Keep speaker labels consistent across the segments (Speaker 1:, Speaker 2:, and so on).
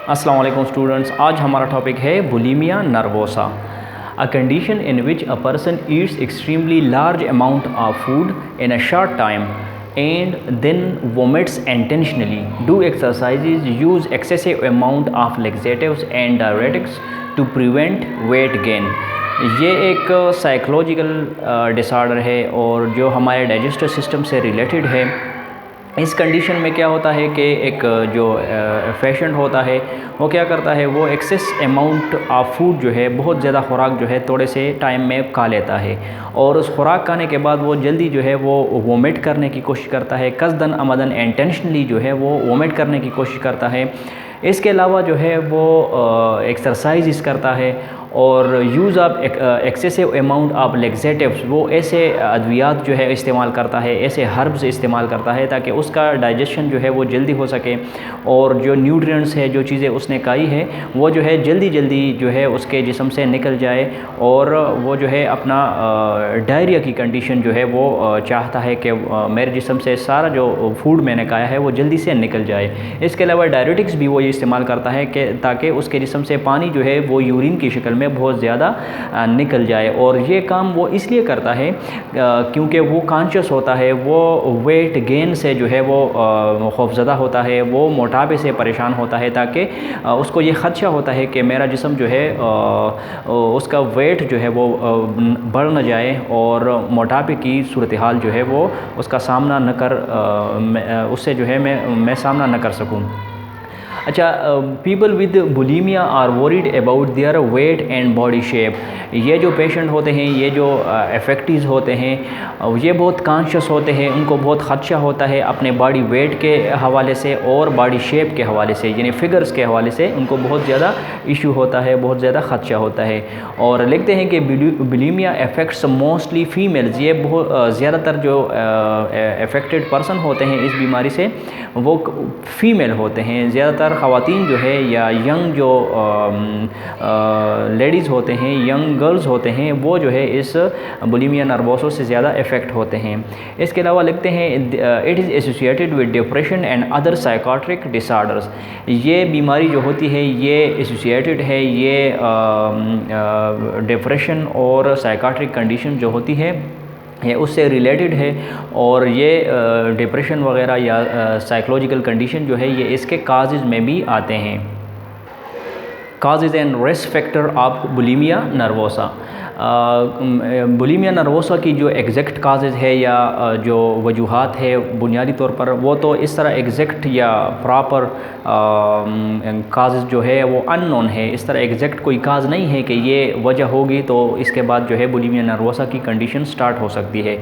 Speaker 1: السلام علیکم اسٹوڈنٹس، آج ہمارا ٹاپک ہے بولیمیا نروسا، a condition in which a person eats extremely large amount of food in a short time and then vomits intentionally, do exercises, use excessive amount of laxatives and diuretics to prevent weight gain۔ یہ ایک psychological ڈس order ہے اور جو ہمارے digestive system سے related ہے۔ اس condition میں کیا ہوتا ہے کہ ایک جو پیشنٹ ہوتا ہے وہ کیا کرتا ہے، وہ ایکسیس اماؤنٹ آف فوڈ جو ہے، بہت زیادہ خوراک جو ہے تھوڑے سے ٹائم میں کھا لیتا ہے، اور اس خوراک کھانے کے بعد وہ جلدی جو ہے وہ وومٹ کرنے کی کوشش کرتا ہے، قصداً عمداً انٹینشنلی جو ہے وہ وومٹ کرنے کی کوشش کرتا ہے۔ اس کے علاوہ جو ہے وہ ایکسرسائزز کرتا ہے اور use of excessive amount of laxatives, وہ ایسے ادویات جو ہے استعمال کرتا ہے، ایسے ہربز استعمال کرتا ہے تاکہ اس کا ڈائجیشن جو ہے وہ جلدی ہو سکے، اور جو نیوٹرینٹس ہے، جو چیزیں اس نے کھائی ہے، وہ جو ہے جلدی جو ہے اس کے جسم سے نکل جائے، اور وہ جو ہے اپنا ڈائریا کی کنڈیشن جو ہے وہ چاہتا ہے کہ میرے جسم سے سارا جو فوڈ میں نے کھایا ہے وہ جلدی سے نکل جائے۔ اس کے علاوہ ڈائریوٹکس بھی وہ یہ استعمال کرتا ہے کہ تاکہ اس کے جسم سے پانی جو ہے وہ یورین کی شکل میں بہت زیادہ نکل جائے، اور یہ کام وہ اس لیے کرتا ہے کیونکہ وہ کانشیس ہوتا ہے، وہ ویٹ گین سے جو ہے وہ خوفزدہ ہوتا ہے، وہ موٹاپے سے پریشان ہوتا ہے، تاکہ اس کو یہ خدشہ ہوتا ہے کہ میرا جسم جو ہے اس کا ویٹ جو ہے وہ بڑھ نہ جائے اور موٹاپے کی صورتحال جو ہے وہ اس کا سامنا نہ کر اس سے جو ہے میں سامنا نہ کر سکوں۔ اچھا، people with bulimia are worried about their weight and body shape. یہ جو پیشنٹ ہوتے ہیں، یہ جو افیکٹیز ہوتے ہیں، یہ بہت کانشیس ہوتے ہیں، ان کو بہت خدشہ ہوتا ہے اپنے باڈی ویٹ کے حوالے سے اور باڈی شیپ کے حوالے سے، یعنی فگرز کے حوالے سے ان کو بہت زیادہ ایشو ہوتا ہے، بہت زیادہ خدشہ ہوتا ہے، اور لکھتے ہیں کہ بولیمیا افیکٹس موسٹلی فیمیلز۔ یہ بہت زیادہ تر جو افیکٹڈ پرسن ہوتے ہیں اس بیماری سے وہ فیمیل ہوتے ہیں، زیادہ تر خواتین جو ہے یا ینگ جو لیڈیز ہوتے ہیں، ینگ گرلز ہوتے ہیں، وہ جو ہے اس بولیمیا نروسا سے زیادہ افیکٹ ہوتے ہیں۔ اس کے علاوہ لکھتے ہیں it is associated with depression and other psychiatric disorders. یہ بیماری جو ہوتی ہے یہ ایسوسیٹیڈ ہے، یہ ڈپریشن اور سائیکاٹرک کنڈیشن جو ہوتی ہے یہ اس سے ریلیٹڈ ہے، اور یہ ڈپریشن وغیرہ یا سائیکولوجیکل کنڈیشن جو ہے یہ اس کے کازز میں بھی آتے ہیں۔ Causes and risk factor of bulimia nervosa. Bulimia nervosa کی جو ایگزیکٹ کازز ہے یا جو وجوہات ہے بنیادی طور پر وہ تو اس طرح ایگزیکٹ یا پراپر کازز جو ہے وہ ان نون ہے، اس طرح ایگزیکٹ کوئی کاز نہیں ہے کہ یہ وجہ ہوگی تو اس کے بعد جو ہے بولیمیا نروسا کی کنڈیشن سٹارٹ ہو سکتی ہے،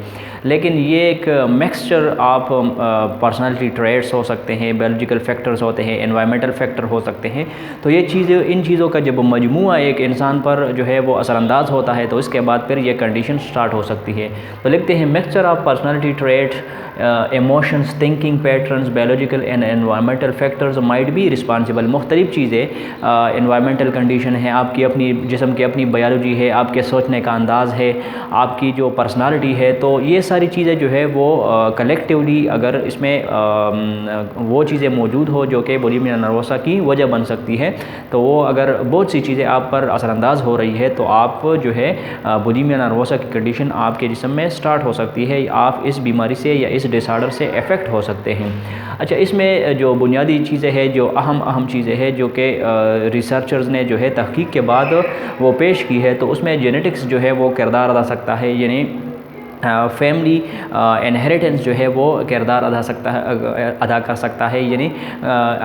Speaker 1: لیکن یہ ایک مکسچر آف پرسنالٹی ٹریٹس ہو سکتے ہیں، بیولوجیکل فیکٹرز ہوتے ہیں، انوائرمنٹل فیکٹر ہو سکتے ہیں، تو یہ چیزیں ان چیزوں کا جب مجموعہ ایک انسان پر جو ہے وہ اثر انداز ہوتا ہے تو اس کے بعد پھر یہ کنڈیشن سٹارٹ ہو سکتی ہے۔ تو لکھتے ہیں mixture of personality trait, emotions, thinking patterns, biological and environmental factors might be responsible. مختلف چیزیں، انوائرمنٹل کنڈیشن ہے، آپ کی اپنی جسم کی اپنی بایولوجی ہے، آپ کے سوچنے کا انداز ہے، آپ کی جو پرسنالٹی ہے، تو یہ ساری چیزیں جو ہے وہ کلیکٹیولی اگر اس میں وہ چیزیں موجود ہو جو کہ بولیمیا نروسا کی وجہ بن سکتی ہے، تو وہ اگر بہت سی چیزیں آپ پر اثر انداز ہو رہی ہے تو آپ جو ہے بولیمیا نروسا کی کنڈیشن آپ کے جسم میں سٹارٹ ہو سکتی ہے، آپ اس بیماری سے یا اس ڈس آرڈر سے افیکٹ ہو سکتے ہیں۔ اچھا، اس میں جو بنیادی چیزیں ہیں، جو اہم چیزیں ہیں جو کہ ریسرچرز نے جو ہے تحقیق کے بعد وہ پیش کی ہے، تو اس میں جینیٹکس جو ہے وہ کردار ادا سکتا ہے، یعنی فیملی انہیریٹنس جو ہے وہ کردار ادا کر سکتا ہے، یعنی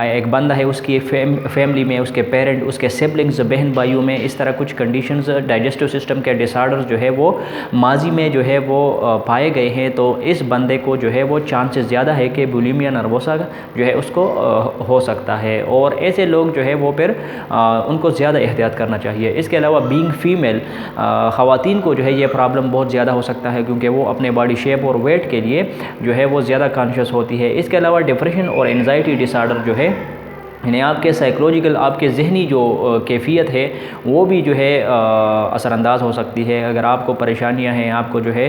Speaker 1: ایک بندہ ہے اس کی فیملی میں اس کے پیرنٹ، اس کے سبلنگز، بہن بھائیوں میں اس طرح کچھ کنڈیشنز، ڈائجسٹو سسٹم کے ڈس آرڈرز جو ہے وہ ماضی میں جو ہے وہ پائے گئے ہیں، تو اس بندے کو جو ہے وہ چانسز زیادہ ہے کہ بولیمیا نروسا جو ہے اس کو ہو سکتا ہے، اور ایسے لوگ جو ہے وہ پھر ان کو زیادہ احتیاط کرنا چاہیے۔ اس کے علاوہ بینگ فیمیل، خواتین کو جو ہے یہ پرابلم بہت زیادہ ہو سکتا ہے کیونکہ وہ اپنے باڈی شیپ اور ویٹ کے لیے جو ہے وہ زیادہ کانشیس ہوتی ہے۔ اس کے علاوہ ڈپریشن اور انزائٹی ڈس آرڈر جو ہے یعنی آپ کے سائیکولوجیکل، آپ کے ذہنی جو کیفیت ہے وہ بھی جو ہے اثر انداز ہو سکتی ہے. اگر آپ کو پریشانیاں ہیں، آپ کو جو ہے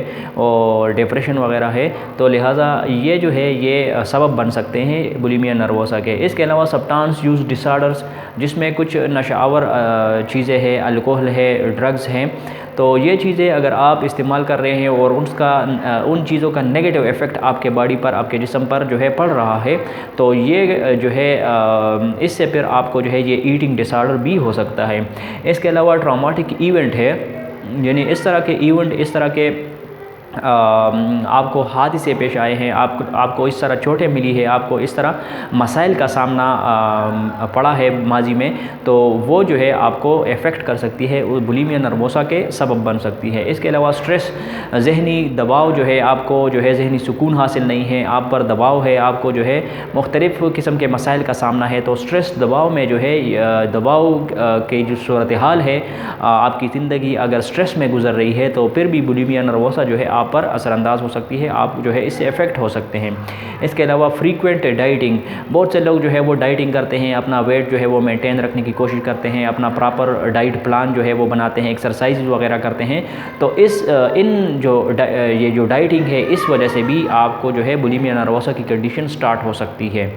Speaker 1: ڈپریشن وغیرہ ہے، تو لہٰذا یہ جو ہے یہ سبب بن سکتے ہیں بولیمیا نروسا کے. اس کے علاوہ سبسٹانس یوز ڈس آرڈرز، جس میں کچھ نشہ آور چیزیں ہیں، الکوہل ہے، ڈرگز ہیں، تو یہ چیزیں اگر آپ استعمال کر رہے ہیں اور ان چیزوں کا نیگیٹو ایفیکٹ آپ کے باڈی پر، آپ کے جسم پر جو ہے پڑ رہا ہے، تو یہ جو ہے اس سے پھر آپ کو جو ہے یہ ایٹنگ ڈس آرڈر بھی ہو سکتا ہے. اس کے علاوہ ٹرامیٹک ایونٹ ہے، یعنی اس طرح کے ایونٹ، اس طرح کے آپ کو حادثے پیش آئے ہیں، آپ کو اس طرح چوٹیں ملی ہے، آپ کو اس طرح مسائل کا سامنا پڑا ہے ماضی میں، تو وہ جو ہے آپ کو افیکٹ کر سکتی ہے، بولیمیا نروسا کے سبب بن سکتی ہے. اس کے علاوہ سٹریس، ذہنی دباؤ جو ہے، آپ کو جو ہے ذہنی سکون حاصل نہیں ہے، آپ پر دباؤ ہے، آپ کو جو ہے مختلف قسم کے مسائل کا سامنا ہے، تو سٹریس دباؤ میں جو ہے دباؤ کی جو صورتحال ہے، آپ کی زندگی اگر سٹریس میں گزر رہی ہے، تو پھر بھی بولیمیا نروسا جو ہے آپ پر اثر انداز ہو سکتی ہے، آپ جو ہے اس سے افیکٹ ہو سکتے ہیں. اس کے علاوہ فریکوینٹ ڈائٹنگ، بہت سے لوگ جو ہے وہ ڈائٹنگ کرتے ہیں، اپنا ویٹ جو ہے وہ مینٹین رکھنے کی کوشش کرتے ہیں، اپنا پراپر ڈائٹ پلان جو ہے وہ بناتے ہیں، ایکسرسائز وغیرہ کرتے ہیں، تو یہ جو ڈائٹنگ ہے، اس وجہ سے بھی آپ کو جو ہے بولیمیا نروسا کی کنڈیشن سٹارٹ ہو سکتی ہے.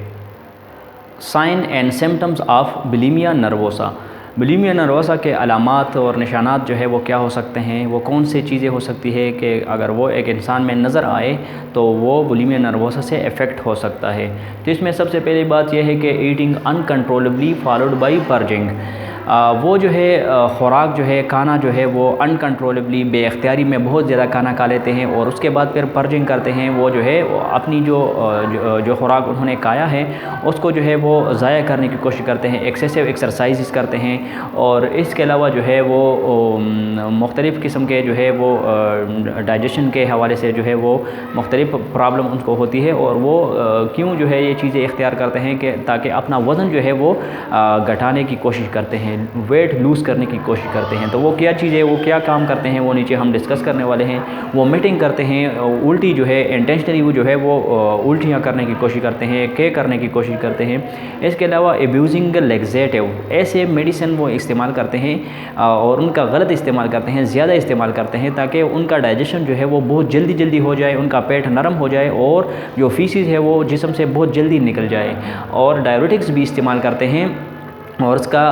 Speaker 1: Sign and symptoms of bulimia nervosa. Bulimia nervosa کے علامات اور نشانات جو ہے وہ کیا ہو سکتے ہیں، وہ کون سی چیزیں ہو سکتی ہے کہ اگر وہ ایک انسان میں نظر آئے تو وہ بولیمیا نروسا سے افیکٹ ہو سکتا ہے. تو اس میں سب سے پہلی بات یہ ہے کہ ایٹنگ انکنٹرولبلی فالوڈ بائی پرجنگ. وہ جو ہے خوراک جو ہے، کھانا جو ہے وہ انکنٹرولبلی، بے اختیاری میں بہت زیادہ کھانا کھا لیتے ہیں، اور اس کے بعد پھر پرجنگ کرتے ہیں. وہ جو ہے اپنی جو خوراک انہوں نے کھایا ہے اس کو جو ہے وہ ضائع کرنے کی کوشش کرتے ہیں، ایکسیسو ایکسرسائزز کرتے ہیں، اور اس کے علاوہ جو ہے وہ مختلف قسم کے جو ہے وہ ڈائجیشن کے حوالے سے جو ہے وہ مختلف پرابلم ان کو ہوتی ہے، اور وہ کیوں جو ہے یہ چیزیں اختیار کرتے ہیں کہ تاکہ اپنا وزن جو ہے وہ گھٹانے کی کوشش کرتے ہیں، ویٹ لوز کرنے کی کوشش کرتے ہیں. تو وہ کیا چیزیں، وہ کیا کام کرتے ہیں، وہ نیچے ہم ڈسکس کرنے والے ہیں. وہ میٹنگ کرتے ہیں، الٹی جو ہے انٹینشنلی وہ جو ہے وہ الٹیاں کرنے کی کوشش کرتے ہیں، کرنے کی کوشش کرتے ہیں. اس کے علاوہ ایبیوزنگ لیگزیٹو، ایسے میڈیسن وہ استعمال کرتے ہیں اور ان کا غلط استعمال کرتے ہیں، زیادہ استعمال کرتے ہیں، تاکہ ان کا ڈائجیشن جو ہے وہ بہت جلدی ہو جائے، ان کا پیٹ نرم ہو جائے، اور جو فیسز ہے وہ جسم سے بہت جلدی نکل جائے. اور ڈائیورٹکس بھی استعمال کرتے ہیں، اور اس کا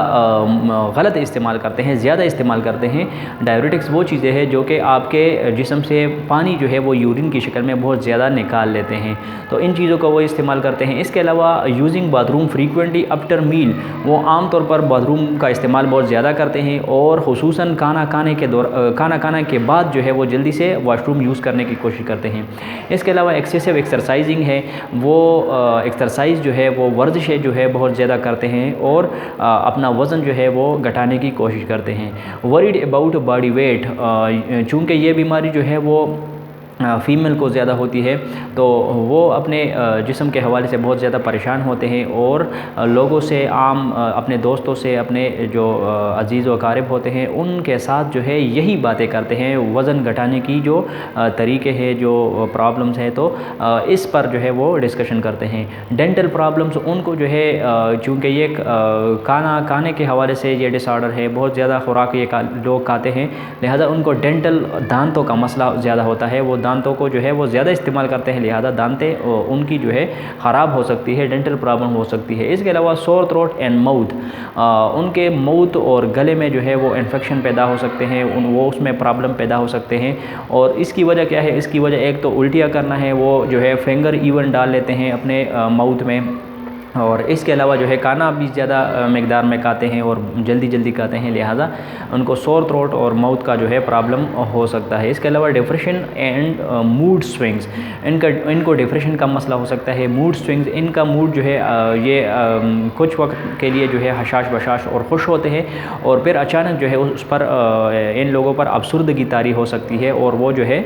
Speaker 1: غلط استعمال کرتے ہیں، زیادہ استعمال کرتے ہیں. ڈائیورٹکس وہ چیزیں ہیں جو کہ آپ کے جسم سے پانی جو ہے وہ یورین کی شکل میں بہت زیادہ نکال لیتے ہیں، تو ان چیزوں کا وہ استعمال کرتے ہیں. اس کے علاوہ using bath room frequently after میل، وہ عام طور پر باتھ روم کا استعمال بہت زیادہ کرتے ہیں، اور خصوصاً کھانا کھانے کے بعد جو ہے وہ جلدی سے واش روم یوز کرنے کی کوشش کرتے ہیں. اس کے علاوہ ایکسیسو ایکسرسائزنگ ہے، وہ ایکسرسائز جو ہے وہ ورزشیں جو ہے بہت زیادہ کرتے ہیں، اور اپنا وزن جو ہے وہ گھٹانے کی کوشش کرتے ہیں. وریڈ اباؤٹ باڈی ویٹ، چونکہ یہ بیماری جو ہے وہ فیمیل کو زیادہ ہوتی ہے، تو وہ اپنے جسم کے حوالے سے بہت زیادہ پریشان ہوتے ہیں، اور لوگوں سے، عام اپنے دوستوں سے، اپنے جو عزیز و اقارب ہوتے ہیں ان کے ساتھ جو ہے یہی باتیں کرتے ہیں، وزن گھٹانے کی جو طریقے ہیں، جو پرابلمز ہیں، تو اس پر جو ہے وہ ڈسکشن کرتے ہیں. ڈینٹل پرابلمز، ان کو جو ہے چونکہ یہ کھانا کھانے کے حوالے سے یہ ڈس آرڈر ہے، بہت زیادہ خوراک یہ لوگ کھاتے ہیں، لہذا ان کو ڈینٹل دانتوں کا مسئلہ زیادہ ہوتا ہے. وہ دانتوں کو جو ہے وہ زیادہ استعمال کرتے ہیں، لہذا دانتیں ان کی جو ہے خراب ہو سکتی ہے، ڈینٹل پرابلم ہو سکتی ہے. اس کے علاوہ سور تھروٹ اینڈ ماؤتھ، ان کے ماؤتھ اور گلے میں جو ہے وہ انفیکشن پیدا ہو سکتے ہیں، وہ اس میں پرابلم پیدا ہو سکتے ہیں. اور اس کی وجہ کیا ہے؟ اس کی وجہ ایک تو الٹیاں کرنا ہے، وہ جو ہے فنگر ایون ڈال لیتے ہیں اپنے ماؤتھ میں، اور اس کے علاوہ جو ہے کھانا بھی زیادہ مقدار میں کھاتے ہیں اور جلدی کھاتے ہیں، لہذا ان کو سور تھروٹ اور ماؤتھ کا جو ہے پرابلم ہو سکتا ہے. اس کے علاوہ ڈپریشن اینڈ موڈ سوئنگز، ان کو ڈپریشن کا مسئلہ ہو سکتا ہے. موڈ سوئنگز، ان کا موڈ جو ہے یہ کچھ وقت کے لیے جو ہے حشاش بشاش اور خوش ہوتے ہیں، اور پھر اچانک جو ہے اس پر ان لوگوں پر افسردگی طاری ہو سکتی ہے، اور وہ جو ہے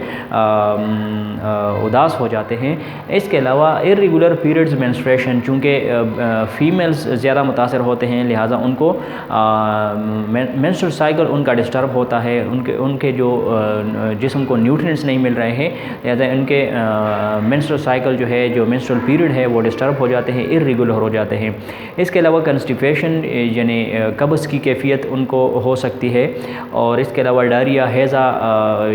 Speaker 1: اداس ہو جاتے ہیں. اس کے علاوہ ارریگولر پیریڈز مینسٹریشن، چونکہ فیمیلز زیادہ متاثر ہوتے ہیں، لہٰذا ان کو مینسٹرل سائیکل ان کا ڈسٹرب ہوتا ہے، ان کے جو جسم کو نیوٹرینٹس نہیں مل رہے ہیں، لہٰذا ان کے مینسٹرل سائیکل جو ہے، جو مینسٹرل پیریڈ ہے وہ ڈسٹرب ہو جاتے ہیں، ارریگولر ہو جاتے ہیں۔ اس کے علاوہ کنسٹیپیشن یعنی قبض کی کیفیت ان کو ہو سکتی ہے، اور اس کے علاوہ ڈائریا، ہیضہ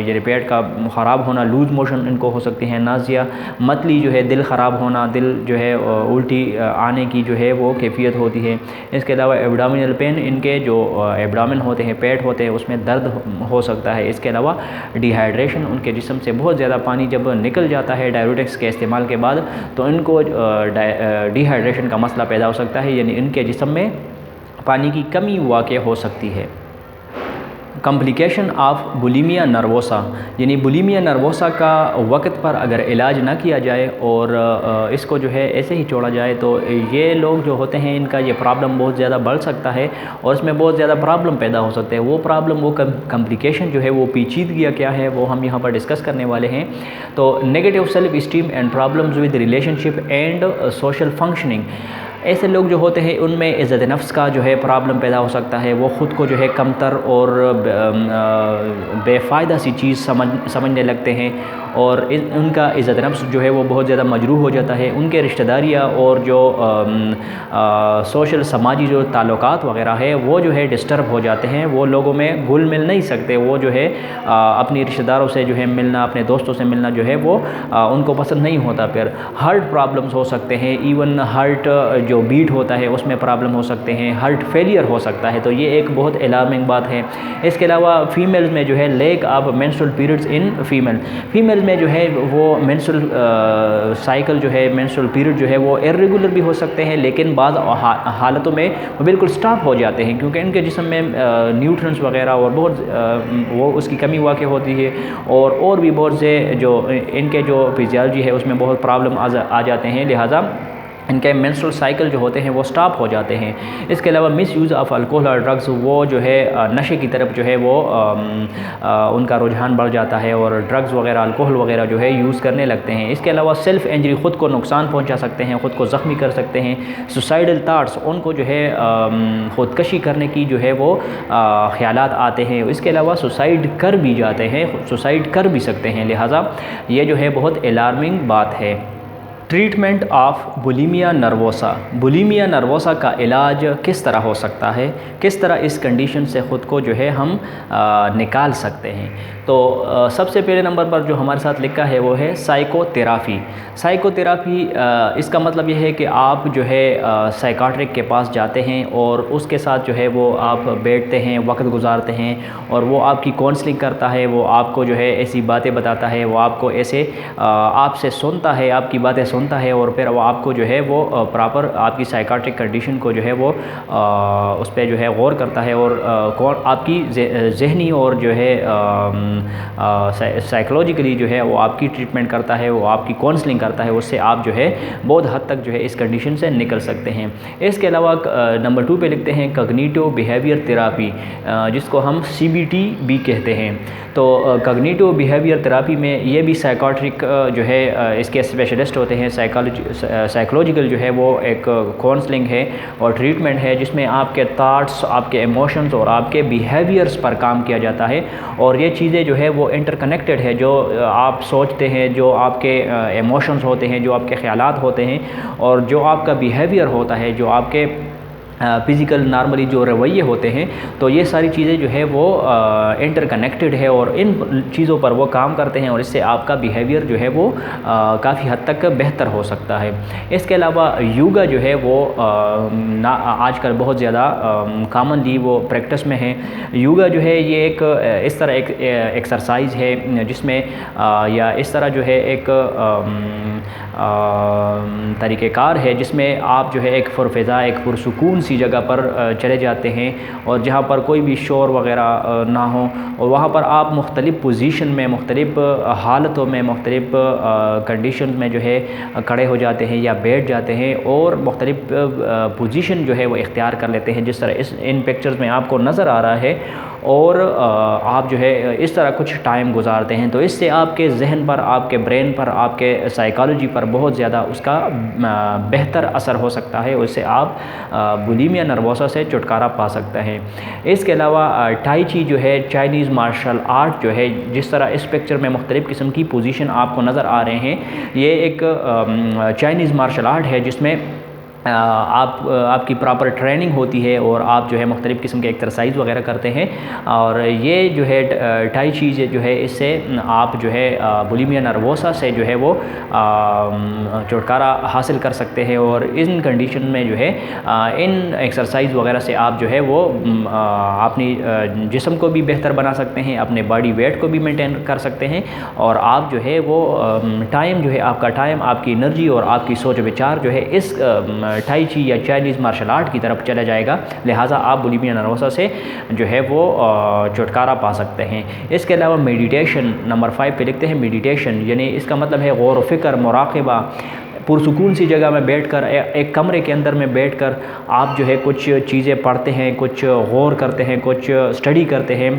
Speaker 1: یعنی پیٹ کا خراب ہونا، لوز موشن ان کو ہو سکتے ہیں، نازیا، متلی جو ہے دل خراب ہونا، دل جو ہے الٹی آنے کی جو ہے وہ کیفیت ہوتی ہے۔ اس کے علاوہ ایبڈامینل پین، ان کے جو ایبڈامن ہوتے ہیں، پیٹ ہوتے ہیں، اس میں درد ہو سکتا ہے۔ اس کے علاوہ ڈی ہائیڈریشن، ان کے جسم سے بہت زیادہ پانی جب نکل جاتا ہے ڈائیورٹکس کے استعمال کے بعد تو ان کو ڈی ہائیڈریشن کا مسئلہ پیدا ہو سکتا ہے، یعنی ان کے جسم میں پانی کی کمی واقع ہو سکتی ہے۔ کمپلیکیشن آف بولیمیا نروسا، یعنی بولیمیا نروسا کا وقت پر اگر علاج نہ کیا جائے اور اس کو جو ہے ایسے ہی چھوڑا جائے تو یہ لوگ جو ہوتے ہیں ان کا یہ پرابلم بہت زیادہ بڑھ سکتا ہے اور اس میں بہت زیادہ پرابلم پیدا ہو سکتے ہیں۔ وہ پرابلم، وہ کمپلیکیشن جو ہے، وہ پیچیدگیاں کیا ہے، وہ ہم یہاں پر ڈسکس کرنے والے ہیں۔ تو negative self esteem and problems with relationship and social functioning, ایسے لوگ جو ہوتے ہیں ان میں عزت نفس کا جو ہے پرابلم پیدا ہو سکتا ہے، وہ خود کو جو ہے کمتر اور بے فائدہ سی چیز سمجھنے لگتے ہیں اور ان کا عزت نفس جو ہے وہ بہت زیادہ مجروح ہو جاتا ہے۔ ان کے رشتہ داریاں اور جو سوشل سماجی جو تعلقات وغیرہ ہے وہ جو ہے ڈسٹرب ہو جاتے ہیں، وہ لوگوں میں گھل مل نہیں سکتے، وہ جو ہے اپنی رشتہ داروں سے جو ہے ملنا، اپنے دوستوں سے ملنا جو ہے وہ ان کو پسند نہیں ہوتا۔ پھر ہارٹ پرابلمز ہو سکتے ہیں، ایون ہارٹ جو بیٹ ہوتا ہے اس میں پرابلم ہو سکتے ہیں، ہارٹ فیلئر ہو سکتا ہے، تو یہ ایک بہت الارمنگ بات ہے۔ اس کے علاوہ فیمیلز میں جو ہے lack of menstrual periods in female میں جو ہے وہ مینسٹرل سائیکل جو ہے، مینسٹرل پیریڈ جو ہے وہ ارریگولر بھی ہو سکتے ہیں، لیکن بعض حالتوں میں وہ بالکل سٹاپ ہو جاتے ہیں کیونکہ ان کے جسم میں نیوٹرنس وغیرہ اور بہت وہ اس کی کمی واقع ہوتی ہے، اور بھی بہت سے جو ان کے جو فزیالوجی ہے اس میں بہت پرابلم آ جاتے ہیں، لہٰذا ان کے مینسٹرل سائیکل جو ہوتے ہیں وہ سٹاپ ہو جاتے ہیں۔ اس کے علاوہ مس یوز آف الکوہل اور ڈرگز، وہ جو ہے نشے کی طرف جو ہے وہ ان کا رجحان بڑھ جاتا ہے اور ڈرگز وغیرہ، الکوہل وغیرہ جو ہے یوز کرنے لگتے ہیں۔ اس کے علاوہ سیلف انجری، خود کو نقصان پہنچا سکتے ہیں، خود کو زخمی کر سکتے ہیں۔ سوسائڈل تھاٹس، ان کو جو ہے خودکشی کرنے کی جو ہے وہ خیالات آتے ہیں۔ اس کے علاوہ سوسائڈ کر بھی جاتے ہیں، سوسائڈ کر بھی سکتے ہیں، لہٰذا یہ جو ہے بہت الارمنگ بات ہے۔ Treatment of bulimia nervosa, bulimia نروسا کا علاج کس طرح ہو سکتا ہے، کس طرح اس کنڈیشن سے خود کو جو ہے ہم نکال سکتے ہیں۔ تو سب سے پہلے نمبر پر جو ہمارے ساتھ لکھا ہے وہ ہے سائیکو تھراپی۔ سائیکو تھراپی اس کا مطلب یہ ہے کہ آپ جو ہے سائیکاٹرک کے پاس جاتے ہیں اور اس کے ساتھ جو ہے وہ آپ بیٹھتے ہیں، وقت گزارتے ہیں اور وہ آپ کی کونسلنگ کرتا ہے، وہ آپ کو جو ہے ایسی باتیں بتاتا ہے، وہ آپ کو ایسے آپ سے سنتا ہے، آپ کی باتیں سنتا ہے اور پھر وہ آپ کو جو ہے وہ پراپر آپ کی سائیکاٹرک کنڈیشن کو جو ہے وہ اس پہ جو ہے غور کرتا ہے اور آپ کی ذہنی اور جو ہے سائیکولوجیکلی جو ہے وہ آپ کی ٹریٹمنٹ کرتا ہے، وہ آپ کی کونسلنگ کرتا ہے، اس سے آپ جو ہے بہت حد تک جو ہے اس کنڈیشن سے نکل سکتے ہیں۔ اس کے علاوہ نمبر 2 پہ لکھتے ہیں کگنیٹو بیہیویئر تھراپی، جس کو ہم CBT بھی کہتے ہیں۔ تو کگنیٹو بیہیویئر تھراپی میں یہ بھی سائیکاٹرک جو ہے اس کے اسپیشلسٹ ہوتے ہیں، سائیکولوجیکل جو ہے وہ ایک کونسلنگ ہے اور ٹریٹمنٹ ہے جس میں آپ کے تھاٹس، آپ کے ایموشنز اور آپ کے بیہیویئرز پر کام کیا جاتا ہے اور یہ چیزیں جو ہے وہ انٹر کنیکٹڈ ہے، جو آپ سوچتے ہیں، جو آپ کے ایموشنز ہوتے ہیں، جو آپ کے خیالات ہوتے ہیں اور جو آپ کا بیہیویئر ہوتا ہے، جو آپ کے فزیکل نارملی جو رویے ہوتے ہیں، تو یہ ساری چیزیں جو ہے وہ انٹر کنیکٹڈ ہے اور ان چیزوں پر وہ کام کرتے ہیں اور اس سے آپ کا بیہیویئر جو ہے وہ کافی حد تک بہتر ہو سکتا ہے۔ اس کے علاوہ یوگا جو ہے وہ آج کل بہت زیادہ کامنلی وہ پریکٹس میں ہے۔ یوگا جو ہے یہ ایک اس طرح ایک ایکسرسائز ہے جس میں یا اس طرح جو ہے ایک طریقہ کار ہے جس میں آپ جو ہے ایک پرفضا، ایک پرسکون سی جگہ پر چلے جاتے ہیں اور جہاں پر کوئی بھی شور وغیرہ نہ ہو، اور وہاں پر آپ مختلف پوزیشن میں، مختلف حالتوں میں، مختلف کنڈیشن میں جو ہے کھڑے ہو جاتے ہیں یا بیٹھ جاتے ہیں اور مختلف پوزیشن جو ہے وہ اختیار کر لیتے ہیں، جس طرح ان پکچرز میں آپ کو نظر آ رہا ہے، اور آپ جو ہے اس طرح کچھ ٹائم گزارتے ہیں، تو اس سے آپ کے ذہن پر، آپ کے برین پر، آپ کے سائیکالوجی پر بہت زیادہ اس کا بہتر اثر ہو سکتا ہے، اس سے آپ بولیمیا نروسا سے چھٹکارا پا سکتے ہیں۔ اس کے علاوہ ٹائی چی جو ہے چائنیز مارشل آرٹ جو ہے، جس طرح اس پکچر میں مختلف قسم کی پوزیشن آپ کو نظر آ رہے ہیں، یہ ایک چائنیز مارشل آرٹ ہے جس میں آپ کی پراپر ٹریننگ ہوتی ہے اور آپ جو ہے مختلف قسم کے ایکسرسائز وغیرہ کرتے ہیں، اور یہ جو ہے ٹائی چیز جو ہے اس سے آپ جو ہے بولیمیا نروسا سے جو ہے وہ چھٹکارا حاصل کر سکتے ہیں، اور ان کنڈیشن میں جو ہے ان ایکسرسائز وغیرہ سے آپ جو ہے وہ اپنی جسم کو بھی بہتر بنا سکتے ہیں، اپنے باڈی ویٹ کو بھی مینٹین کر سکتے ہیں، اور آپ جو ہے وہ ٹائم جو ہے آپ کا ٹائم، آپ کی انرجی اور آپ کی سوچ و وچار جو ہے اس ٹائی چی یا چائنیز مارشل آرٹ کی طرف چلا جائے گا، لہٰذا آپ بولیمیا نروسا سے جو ہے وہ چھٹکارا پا سکتے ہیں۔ اس کے علاوہ میڈیٹیشن نمبر 5 پہ لکھتے ہیں میڈیٹیشن، یعنی اس کا مطلب ہے غور و فکر، مراقبہ، پرسکون سی جگہ میں بیٹھ کر، ایک کمرے کے اندر میں بیٹھ کر آپ جو ہے کچھ چیزیں پڑھتے ہیں، کچھ غور کرتے ہیں، کچھ اسٹڈی کرتے ہیں،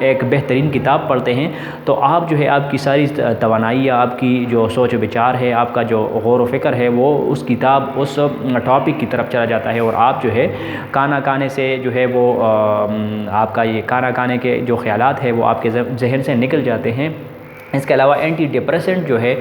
Speaker 1: ایک بہترین کتاب پڑھتے ہیں، تو آپ جو ہے آپ کی ساری توانائیاں، آپ کی جو سوچ و بچار ہے، آپ کا جو غور و فکر ہے، وہ اس کتاب، اس ٹاپک کی طرف چلا جاتا ہے، اور آپ جو ہے کھانا کھانے سے جو ہے وہ آپ کا یہ کھانا کھانے کے جو خیالات ہیں وہ آپ کے ذہن سے نکل جاتے ہیں۔ اس کے علاوہ اینٹی ڈپریسنٹ جو ہے،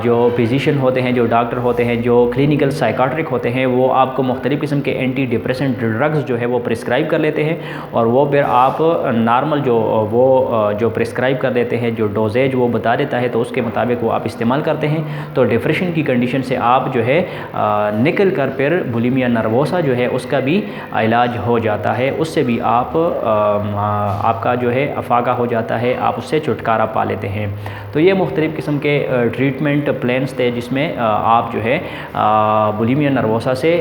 Speaker 1: جو فزیشین ہوتے ہیں، جو ڈاکٹر ہوتے ہیں، جو کلینیکل سائیکاٹرک ہوتے ہیں، وہ آپ کو مختلف قسم کے اینٹی ڈپریسنٹ ڈرگز جو ہے وہ پرسکرائب کر لیتے ہیں، اور وہ پھر آپ نارمل جو پرسکرائب کر دیتے ہیں، جو ڈوزیج وہ بتا دیتا ہے، تو اس کے مطابق وہ آپ استعمال کرتے ہیں، تو ڈپریشن کی کنڈیشن سے آپ جو ہے نکل کر پھر بولیمیا نروسا جو ہے اس کا بھی علاج ہو جاتا ہے، اس سے بھی آپ کا جو ہے افاقہ ہو جاتا ہے، آپ اس سے چھٹکارا پا لیتے ہیں۔ تو یہ مختلف قسم کے ٹریٹمنٹ پلانز تھے جس میں آپ جو ہے بولیمیا نروسا سے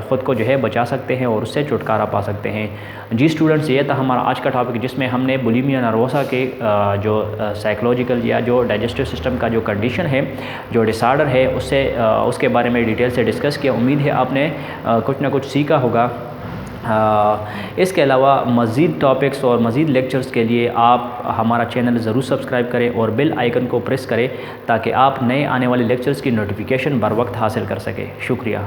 Speaker 1: خود کو جو ہے بچا سکتے ہیں اور اس سے چھٹکارا پا سکتے ہیں۔ جی اسٹوڈنٹس، یہ تھا ہمارا آج کا ٹاپک جس میں ہم نے بولیمیا نروسا کے جو سائیکولوجیکل یا جو ڈائجسٹو سسٹم کا جو کنڈیشن ہے، جو ڈس آرڈر ہے، اس کے بارے میں ڈیٹیل سے ڈسکس کیا۔ امید ہے آپ نے کچھ نہ کچھ سیکھا ہوگا۔ اس کے علاوہ مزید ٹاپکس اور مزید لیکچرز کے لیے آپ ہمارا چینل ضرور سبسکرائب کریں اور بیل آئیکن کو پریس کریں تاکہ آپ نئے آنے والے لیکچرز کی نوٹیفیکیشن بر وقت حاصل کر سکیں۔ شکریہ۔